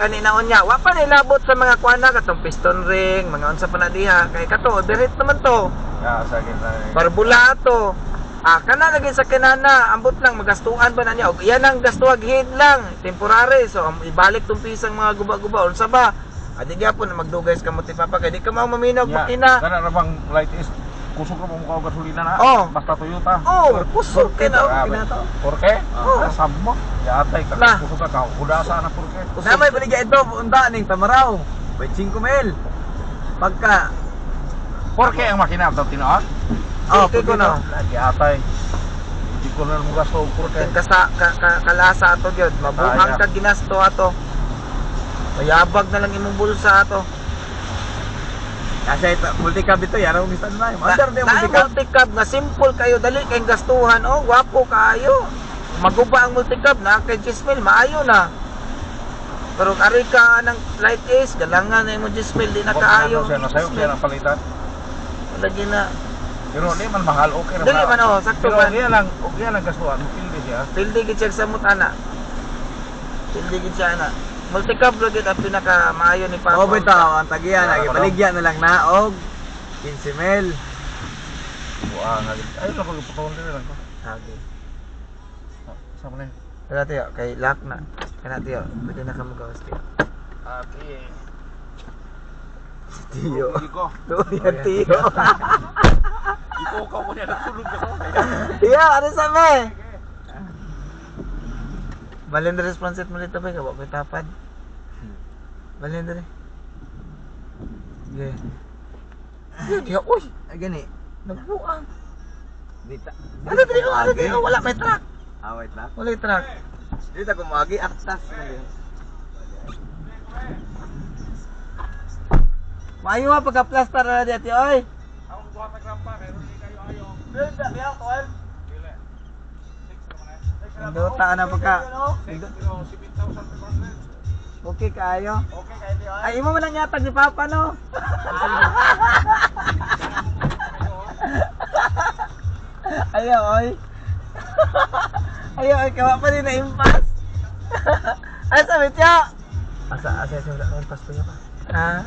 Kani naon niya, wa pa nilabot sa mga kuana katong piston ring, mga unsa pa na diha kay kato, overheat naman to. Ya, sa gitna. Barbula to. Kana lagi sa kinana, ambot lang magastuan ba na niya. Og iyan ang gastuag head lang, temporary. So ibalik tong pisang mga guba-guba unsa ba? Adi gyapon na magdugay ka mo ti papa kay di ka mao maminog makina. Kana ra bang light is kusog ra mo ka gasolina na. Oh. Basta Toyota. Oh, kusog kay na kinato. Porke? Oh. Sabmo. Ya atay ka Lah. kusog ka udasa na porke. Na may baligya ito, unta ning Tamaraw. May 5 mil. Pagka Porke ang makina daw tinuod. Okay ko na. Lagi atay. Di ko na mo gasto porke. Kalasa ato gyud, mabuhang ka ginasto ato. Mayabag na lang imong bulsa ato. kasi ito, multicab ito, yara umisan na. Mandar din multicab. Multicab nga simple kayo, dali kayong gastuhan, oh, gwapo kayo. Maguba ang multicab na kay Gismil, maayo na. Pero ari ka ng light ace, galangan na yung Gismil, di na kaayo. Siya na sayo, siya na palitan. Lagi na. Pero di man mahal, okay ra. Dili man, oh, sakto Pero ba? okay lang gastuhan, pildi siya. Pildi gid siya sa mutana. Pildi gid siya na. Multicab lagi ang pinaka maayo ni Papa. O bitaw, ang tagiyan, nagibaligya na lang na og 15 mil. Wah, ngalit. Ay, lang ko ipatawon din lang ko. Lagi. Sama na. Kaya tiyo, kay lock na. Kaya tiyo, pwede na ka magawas tiyo. Ati. Tiyo. Iko. Yan tiyo. Iko ka mo niya natulog ako. Tiyo, ano sabi? Balin na responsit mo dito ba? Kabak may tapad. Balin na rin. Sige. Tiyo, uy! Ay gani. Nagbuang. Dita. Ano dito? Ano dito? Wala may truck. Ah, wait lang. Wala yung truck. Dita kumagi aktas mo din. Maayo nga pagka-plaster na dito, oy. Ako buhat na grampa, pero hindi kayo ayaw. Dito, diya, tuwal. Dili. 6 naman eh. Indota na pagka. 6 pero 7,000 per month. Okay kaayo. Okay, kaya di ay. Ay, imo man lang yatag ni Papa, no? Ayaw, oy. Ayaw, oy. Kawa pa din na impas. Ay, sabi tiyo. Asa wala ko pasto niya pa. Ha?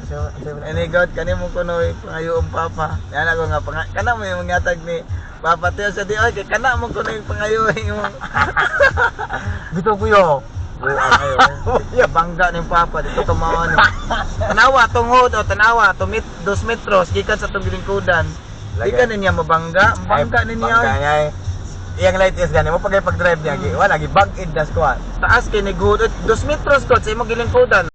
Anigod kanimo kuno pangayoong Papa. Yan ako nga kana mo yung yatag ni Papa tiyo sa di oy kay kana mo kuno yung pangayoing mo. Bito kuyo. Ya bangga ning Papa dito tumaon. Tanawa tunghod o tanawa 2 metros gikan sa tong gilingkudan. Di ka niya mabangga, bangga niya. Bangga iyang light is gani mo pag drive niya, wala gi bag in the squad. Taas kay ni good 2 metros ko sa imong gilingkudan.